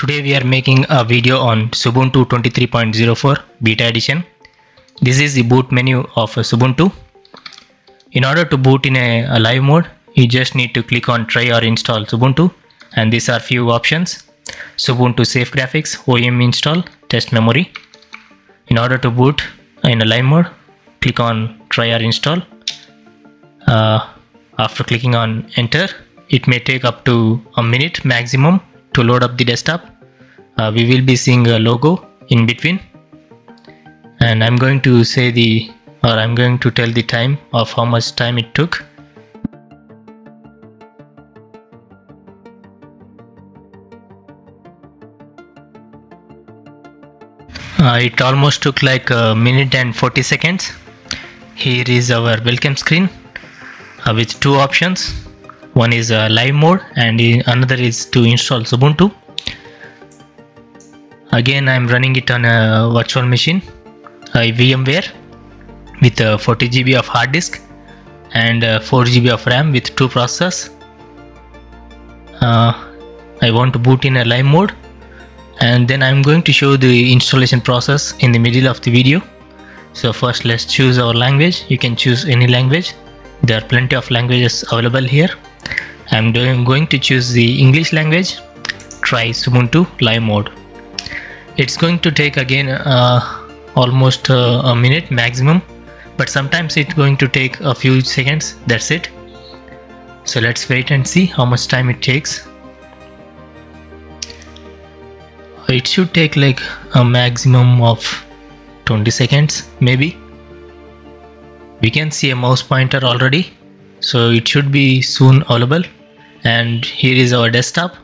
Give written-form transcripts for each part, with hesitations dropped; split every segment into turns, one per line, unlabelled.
Today we are making a video on Xubuntu 23.04 beta edition. This is the boot menu of Xubuntu. In order to boot in a live mode, you just need to click on try or install Xubuntu, and these are few options: Xubuntu Safe Graphics, OEM install, test memory. In order to boot in a live mode, click on try or install. After clicking on enter, it may take up to a minute maximum to load up the desktop. We will be seeing a logo in between, and I'm going to tell the time of how much time it took. It almost took like a minute and 40 seconds. Here is our welcome screen with two options. One is live mode and another is to install Xubuntu. Again, I'm running it on a virtual machine, a VMware, with 40 GB of hard disk and 4 GB of RAM with two processors. I want to boot in a live mode, and then I'm going to show the installation process in the middle of the video. So first let's choose our language. You can choose any language. There are plenty of languages available here. I'm going to choose the English language. Try Xubuntu live mode. It's going to take again almost a minute maximum, but sometimes it's going to take a few seconds. That's it. So let's wait and see how much time it takes. It should take like a maximum of 20 seconds maybe. We can see a mouse pointer already, so it should be soon available. And here is our desktop.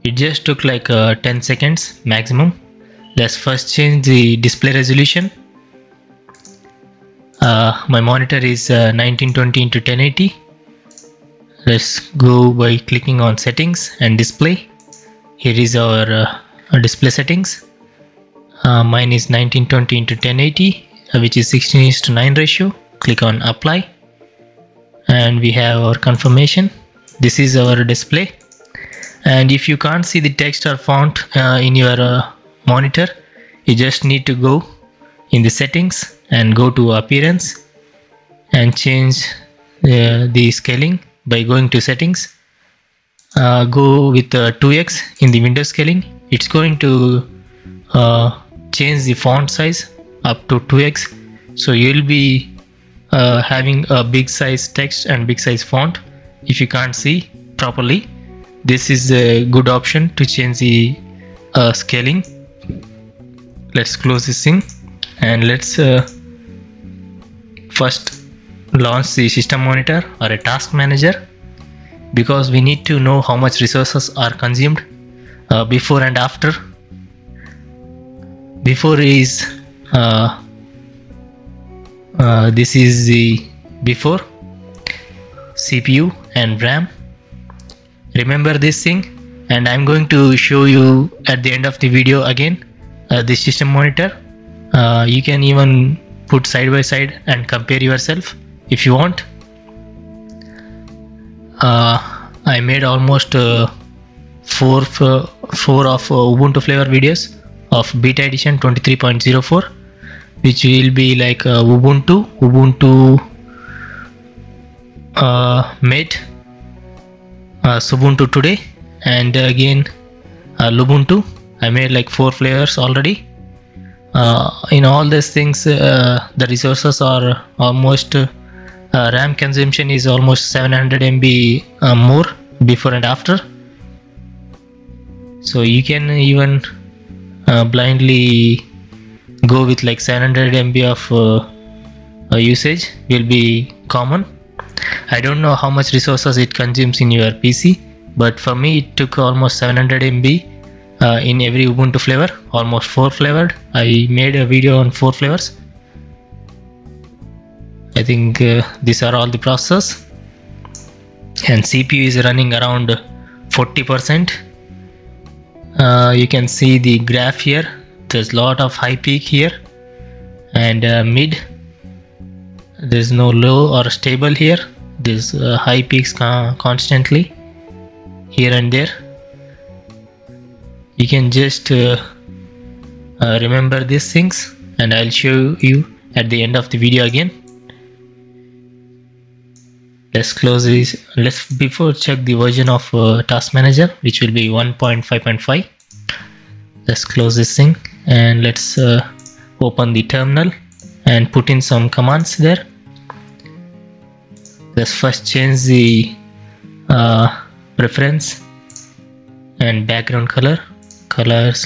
It just took like 10 seconds maximum. Let's first change the display resolution. My monitor is 1920x1080. Let's go by clicking on settings and display. Here is our display settings. Mine is 1920x1080, which is 16:9 ratio. Click on apply, and we have our confirmation. This is our display. And if you can't see the text or font in your monitor, you just need to go in the settings and go to appearance and change the scaling by going to settings. Go with 2x in the window scaling. It's going to change the font size up to 2x, so you'll be having a big size text and big size font. If you can't see properly, this is a good option to change the scaling. Let's close this thing, and let's first launch the system monitor or a task manager, because we need to know how much resources are consumed before and after. Before is this is the before CPU and RAM. Remember this thing, and I'm going to show you at the end of the video again the system monitor. You can even put side by side and compare yourself if you want. I made almost four of Ubuntu flavor videos of beta edition 23.04, which will be like Ubuntu Mate, Xubuntu today, and again Lubuntu. I made like 4 flavors already. In all these things, the resources are almost RAM consumption is almost 700 MB more before and after. So you can even blindly go with like 700 MB of usage will be common. I don't know how much resources it consumes in your PC, but for me it took almost 700 MB in every Ubuntu flavor, almost 4 flavored. I made a video on 4 flavors. I think these are all the processors, and CPU is running around 40%. You can see the graph here. There's a lot of high peak here and mid. There's no low or stable here. There's high peaks constantly here and there. You can just remember these things, and I'll show you at the end of the video again. Let's close this. Let's before check the version of Task Manager, which will be 1.5.5. Let's close this thing and let's open the terminal and put in some commands there. Let's first change the preference and background colors,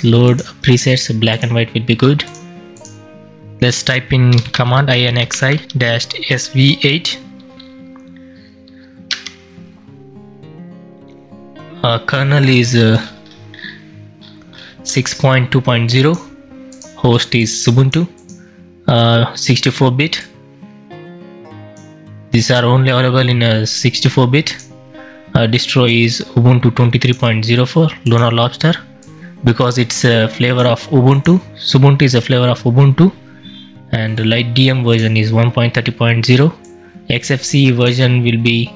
load presets. Black and white will be good. Let's type in command inxi-sv8. Kernel is 6.2.0. host is Xubuntu 64-bit. These are only available in a 64-bit. Distro is Ubuntu 23.04 Lunar Lobster, because it's a flavor of Ubuntu. Xubuntu is a flavor of Ubuntu, and the light DM version is 1.30.0. xfce version will be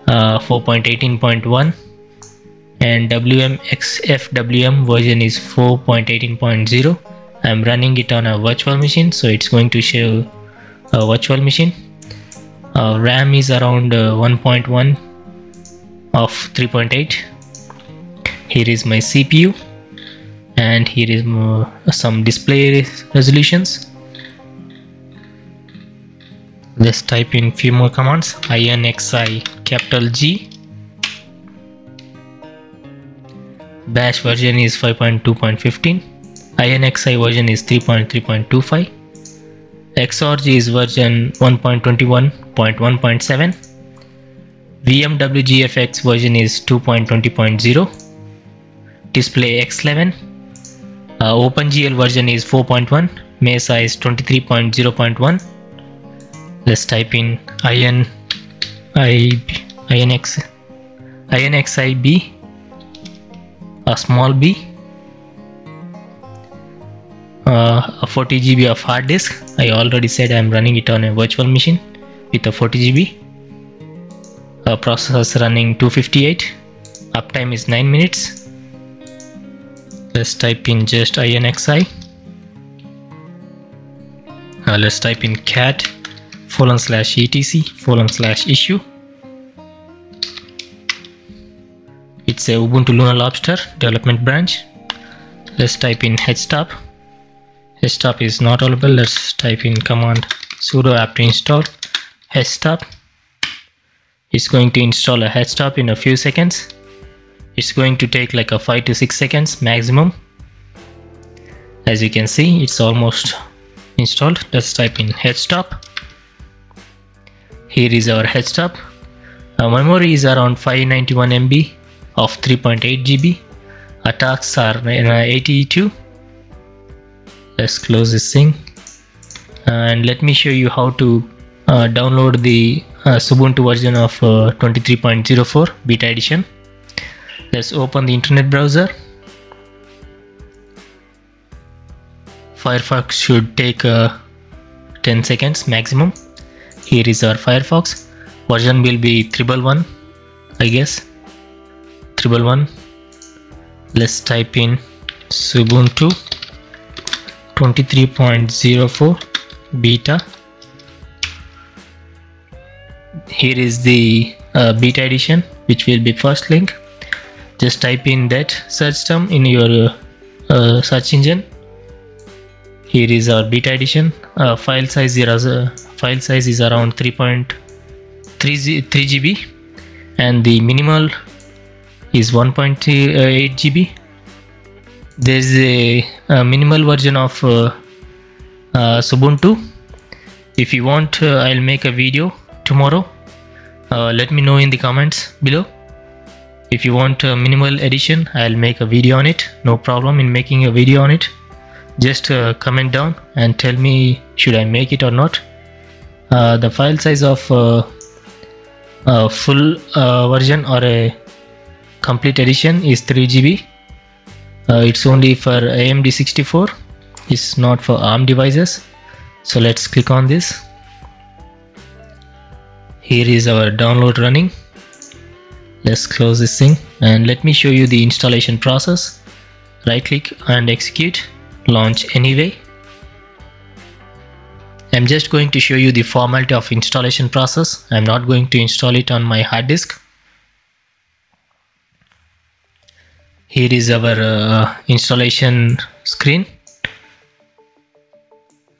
4.18.1, and xfwm version is 4.18.0. I'm running it on a virtual machine, so it's going to show a virtual machine. RAM is around 1.1 of 3.8. Here is my CPU, and here is some display resolutions. Let's type in few more commands. inxi capital G. Bash version is 5.2.15. inxi version is 3.3.25. xorg is version 1.21.1.7. vmwgfx version is 2.20.0. display x11. OpenGL version is 4.1. Mesa is 23.0.1. Let's type in inxib, a small b, a 40 GB of hard disk. I already said I'm running it on a virtual machine with a 40 GB. Processor running 258. Uptime is 9 minutes. Let's type in just inxi. Let's type in cat /etc/issue. It's a Ubuntu Lunar Lobster development branch. Let's type in htop. Htop is not available. Let's type in command sudo apt install htop. It's going to install a htop in a few seconds. It's going to take like a 5 to 6 seconds maximum. As you can see, it's almost installed. Let's type in htop. Here is our htop. Our memory is around 591 MB of 3.8 GB. Our tasks are 82. Let's close this thing, and let me show you how to download the Xubuntu version of 23.04 beta edition. Let's open the internet browser. Firefox should take 10 seconds maximum. Here is our Firefox. Version will be 111, I guess. 111. Let's type in Xubuntu 23.04 beta. Here is the beta edition, which will be first link. Just type in that search term in your search engine. Here is our beta edition. File size is around 3.3 GB, and the minimal is 1.8 GB. There is a minimal version of Xubuntu. If you want, I'll make a video tomorrow. Let me know in the comments below. If you want a minimal edition, I'll make a video on it. No problem in making a video on it. Just comment down and tell me should I make it or not. The file size of full version or a complete edition is 3 GB. It's only for AMD 64. It's not for ARM devices. So let's click on this. Here is our download running. Let's close this thing and let me show you the installation process. right click and execute, launch anyway. I'm just going to show you the formality of installation process. I'm not going to install it on my hard disk. Here is our installation screen.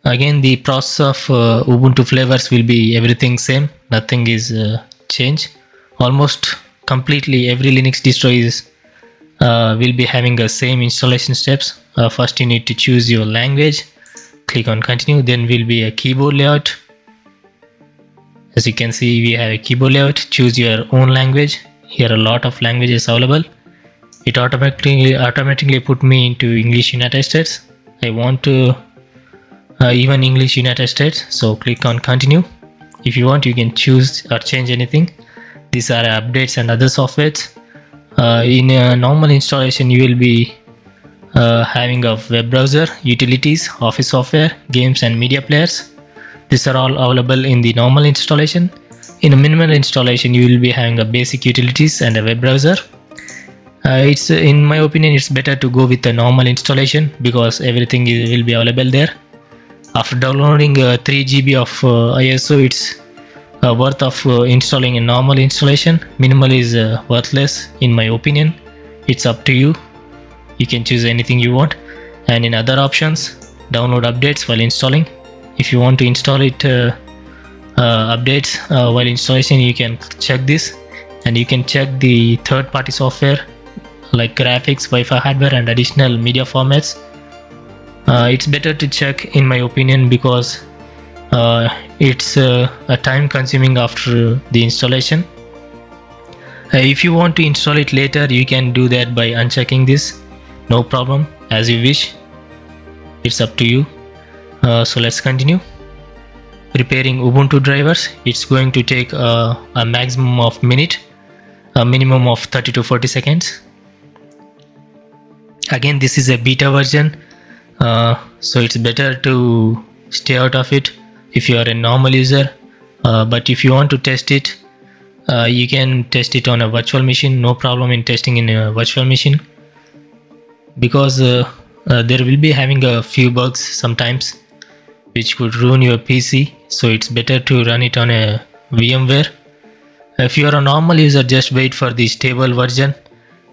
Again, the process of Ubuntu flavors will be everything same, nothing is changed. Almost completely every Linux distro is will be having the same installation steps. First you need to choose your language, click on continue, then will be a keyboard layout. As you can see, we have a keyboard layout. Choose your own language. Here a lot of languages available. It automatically put me into English United States. I want to even English United States, so click on continue. If you want, you can choose or change anything. These are updates and other softwares. In a normal installation, you will be having a web browser, utilities, office software, games and media players. These are all available in the normal installation. In a minimal installation, you will be having a basic utilities and a web browser. It's in my opinion, it's better to go with the normal installation because everything will be available there. After downloading 3 GB of ISO, it's worth of installing a normal installation. Minimal is worthless in my opinion. It's up to you. You can choose anything you want. And in other options, download updates while installing. If you want to install it updates while installation, you can check this, and you can check the third-party software like graphics, Wi-Fi hardware and additional media formats. It's better to check in my opinion because it's a time consuming after the installation. If you want to install it later, you can do that by unchecking this, no problem, as you wish. It's up to you. So let's continue. Preparing Ubuntu drivers. It's going to take a maximum of minute, a minimum of 30 to 40 seconds. Again, this is a beta version, so it's better to stay out of it if you are a normal user. But if you want to test it, you can test it on a virtual machine. No problem in testing in a virtual machine, because there will be having a few bugs sometimes which could ruin your PC, so it's better to run it on a VMware. If you are a normal user, just wait for the stable version,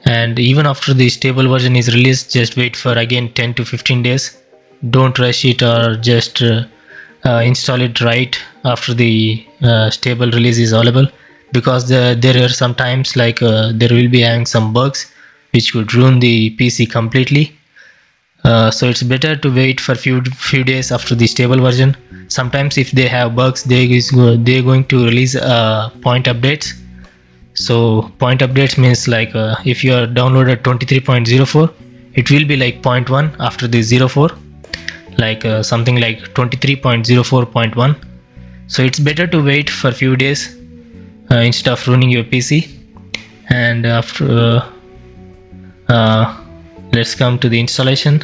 and even after the stable version is released, just wait for again 10 to 15 days. Don't rush it or just install it right after the stable release is available, because there are some times like there will be having some bugs which could ruin the PC completely. So it's better to wait for few days after the stable version. Sometimes if they have bugs, they're going to release point updates. So point updates means like if you are downloaded 23.04, it will be like 0.1 after the 04, like something like 23.04.1. so it's better to wait for a few days instead of ruining your PC. And after let's come to the installation.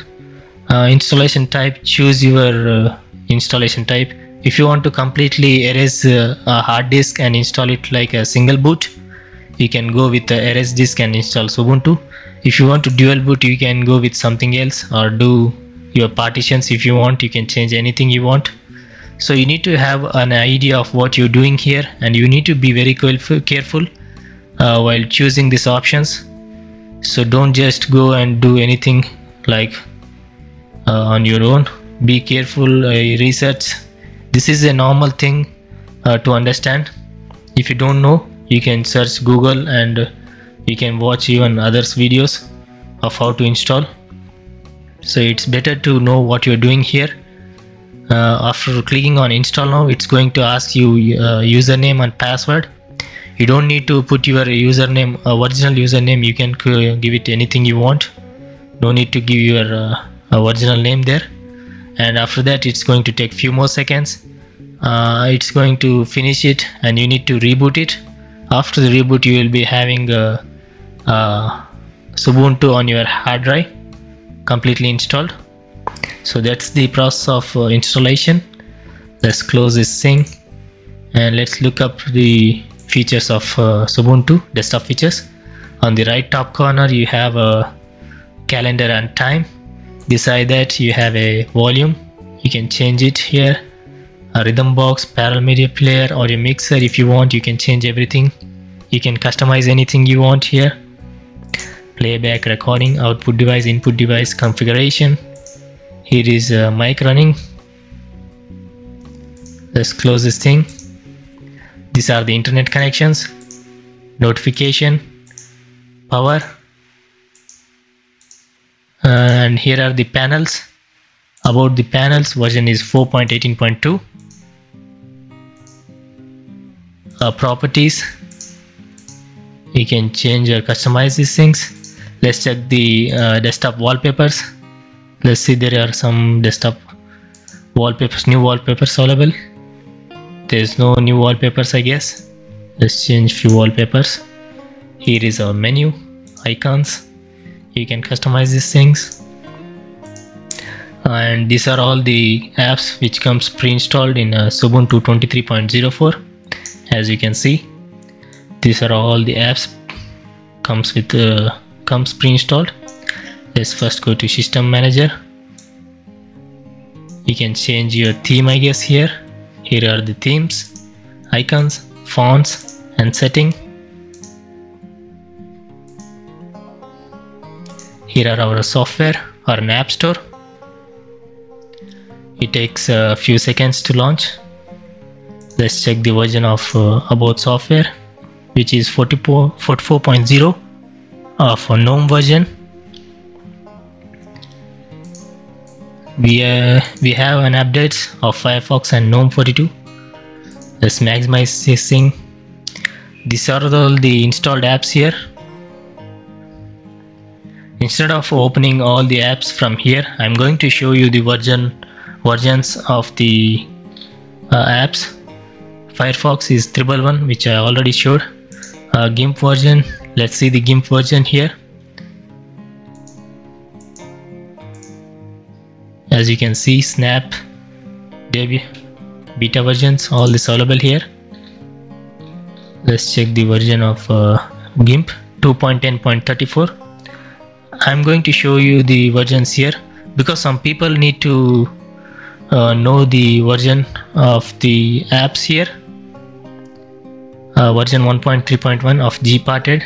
Installation type, choose your installation type. If you want to completely erase a hard disk and install it like a single boot, you can go with the erase disk and install Xubuntu. If you want to dual boot, you can go with something else, or do your partitions. If you want, you can change anything you want. So you need to have an idea of what you're doing here, and you need to be very careful while choosing these options. So don't just go and do anything like on your own. Be careful, research. This is a normal thing to understand. If you don't know, you can search Google, and you can watch even others videos of how to install. So it's better to know what you're doing here. After clicking on install now, it's going to ask you username and password. You don't need to put your username, original username. You can give it anything you want. No need to give your original name there. And after that, it's going to take few more seconds. It's going to finish it, and you need to reboot it. After the reboot, you will be having Xubuntu on your hard drive completely installed. So that's the process of installation. Let's close this thing, and let's look up the features of Xubuntu desktop features. On the right top corner, you have calendar and time. Beside that you have a volume, you can change it here, a rhythm box, parallel media player, or a mixer. If you want, you can change everything. You can customize anything you want here. Playback, recording, output device, input device, configuration. Here is a mic running. Let's close this thing. These are the internet connections, notification, power, and here are the panels. About the panels, version is 4.18.2. Properties, you can change or customize these things. Let's check the desktop wallpapers. Let's see, there are some desktop wallpapers, new wallpapers available. There's no new wallpapers, I guess. Let's change few wallpapers. Here is our menu, icons. You can customize these things. And these are all the apps which comes pre-installed in Xubuntu 23.04. As you can see, these are all the apps comes pre-installed. Let's first go to System Manager. You can change your theme, I guess. Here are the themes, icons, fonts, and setting. Here are our software or an app store. It takes a few seconds to launch. Let's check the version of about software, which is 44.0 for GNOME version. We have an updates of Firefox and GNOME 42. Let's maximize this thing. These are all the installed apps here. Instead of opening all the apps from here, I'm going to show you the versions of the apps. Firefox is 111, which I already showed. GIMP version, let's see the GIMP version here. As you can see, Snap, debut, beta versions, all this available here. Let's check the version of GIMP 2.10.34. I'm going to show you the versions here because some people need to know the version of the apps here. Version 1.3.1 of gparted.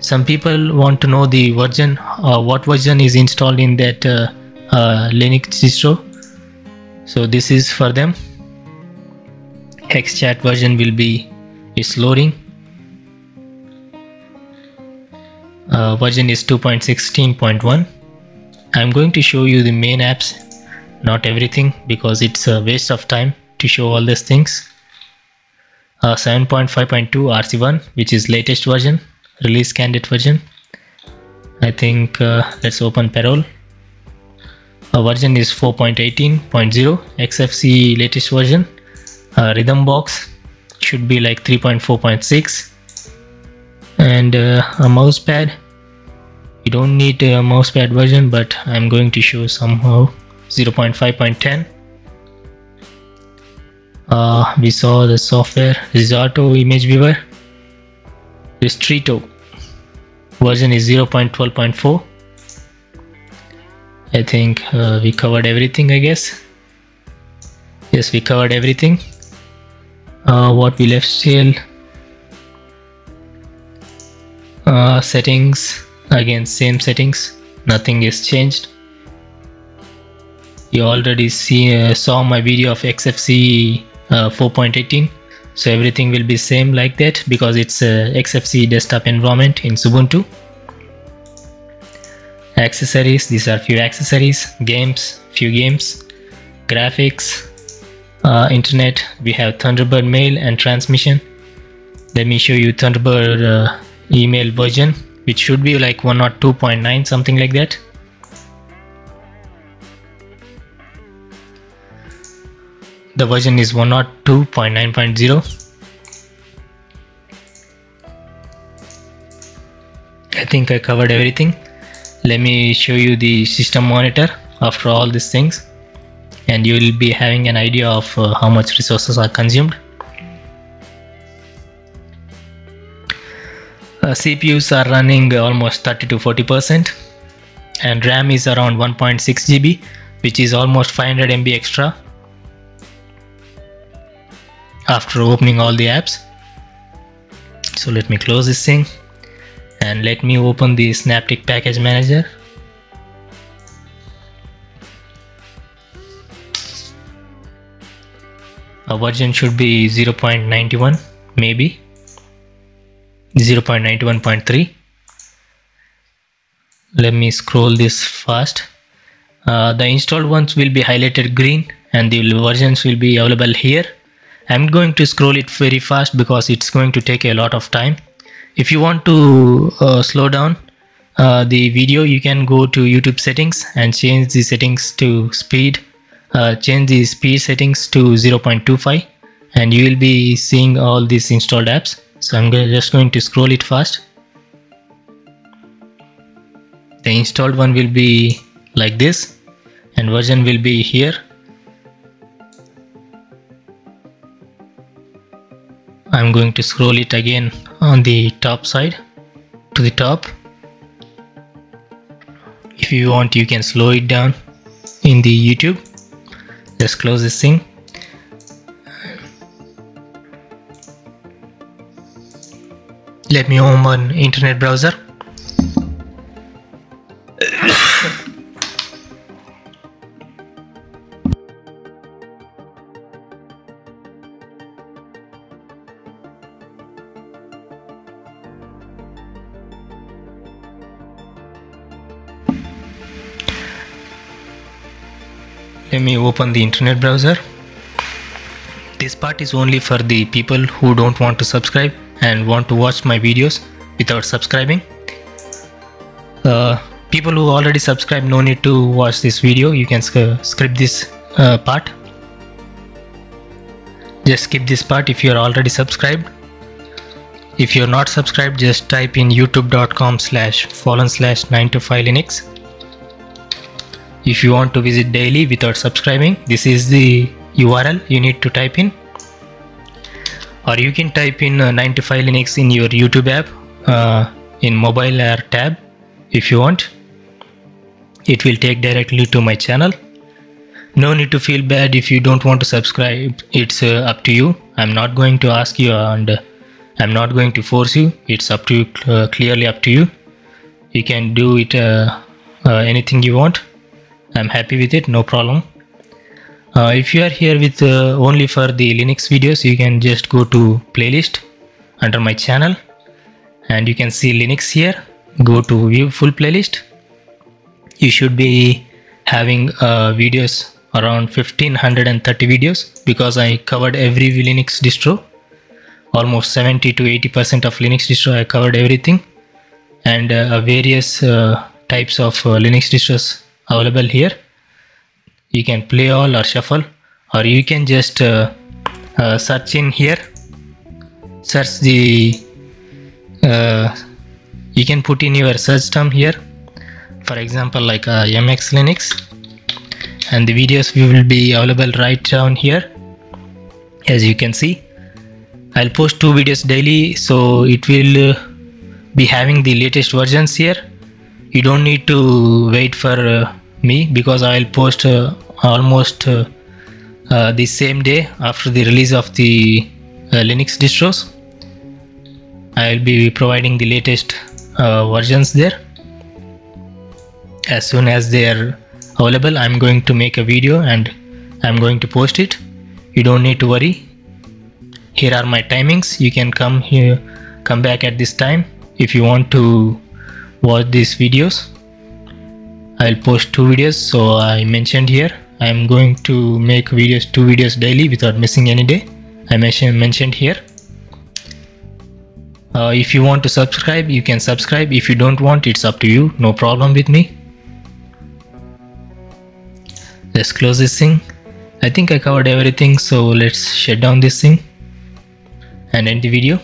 Some people want to know the version, what version is installed in that Linux distro. So this is for them. Xchat version will be, it's loading. Version is 2.16.1. I'm going to show you the main apps, not everything, because it's a waste of time to show all these things. 7.5.2 RC1, which is latest version, release candidate version. I think let's open parole. Version is 4.18.0 xfce latest version. Rhythm box should be like 3.4.6. and a mouse pad. You don't need a mouse pad version, but I'm going to show somehow 0.5.10. We saw the software Risotto image viewer. Ristretto version is 0.12.4. I think we covered everything, I guess. Yes, we covered everything. What we left still, settings, again same settings, nothing is changed. You already saw my video of xfce 4.18, so everything will be same like that because it's a xfce desktop environment in Xubuntu. Accessories, these are few accessories, games, few games, graphics, internet. We have Thunderbird mail and transmission. Let me show you Thunderbird email version, which should be like 102.9, something like that. The version is 102.9.0. I think I covered everything. Let me show you the system monitor after all these things, and you will be having an idea of how much resources are consumed. CPUs are running almost 30 to 40%, and RAM is around 1.6 GB, which is almost 500 MB extra after opening all the apps. So let me close this thing and let me open the Synaptic Package Manager. A version should be 0.91, maybe 0.91.3. Let me scroll this fast. The installed ones will be highlighted green and the versions will be available here. I'm going to scroll it very fast because it's going to take a lot of time. If you want to slow down the video, you can go to YouTube settings and change the settings to speed. Change the speed settings to 0.25 and you will be seeing all these installed apps. So I'm just going to scroll it fast. The installed one will be like this and version will be here. I'm going to scroll it again on the top side to the top. If you want, you can slow it down in the YouTube. Just close this thing. Let me open internet browser. Let me open the internet browser. This part is only for the people who don't want to subscribe and want to watch my videos without subscribing. People who already subscribed, no need to watch this video. You can skip this part. Just skip this part if you are already subscribed. If you are not subscribed, just type in youtube.com//9to5linux. If you want to visit daily without subscribing, this is the URL you need to type in. Or you can type in 9to5linux in your YouTube app in mobile or tab if you want. It will take directly to my channel. No need to feel bad if you don't want to subscribe. It's up to you. I'm not going to ask you and I'm not going to force you. It's up to you, clearly up to you. You can do it anything you want. I'm happy with it, no problem. If you are here with only for the Linux videos, you can just go to playlist under my channel and you can see Linux here. Go to view full playlist. You should be having videos around 1530 videos because I covered every Linux distro. Almost 70 to 80% of Linux distro I covered everything, and various types of Linux distros available here. You can play all or shuffle, or you can just search in here. Search the you can put in your search term here, for example like MX Linux, and the videos will be available right down here. As you can see, I'll post 2 videos daily, so it will be having the latest versions here. You don't need to wait for me because I'll post almost the same day after the release of the Linux distros. I'll be providing the latest versions there. As soon as they are available, I'm going to make a video and I'm going to post it. You don't need to worry. Here are my timings. You can come here, come back at this time if you want to watch these videos. I'll post 2 videos, so I mentioned here I'm going to make videos 2 videos daily without missing any day. I mentioned here. If you want to subscribe, you can subscribe. If you don't want, it's up to you, no problem with me. Let's close this thing. I think I covered everything, so let's shut down this thing and end the video.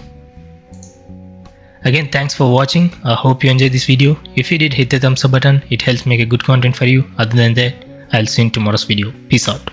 Again, thanks for watching. I hope you enjoyed this video. If you did, hit the thumbs up button. It helps make a good content for you. Other than that, I'll see you in tomorrow's video. Peace out.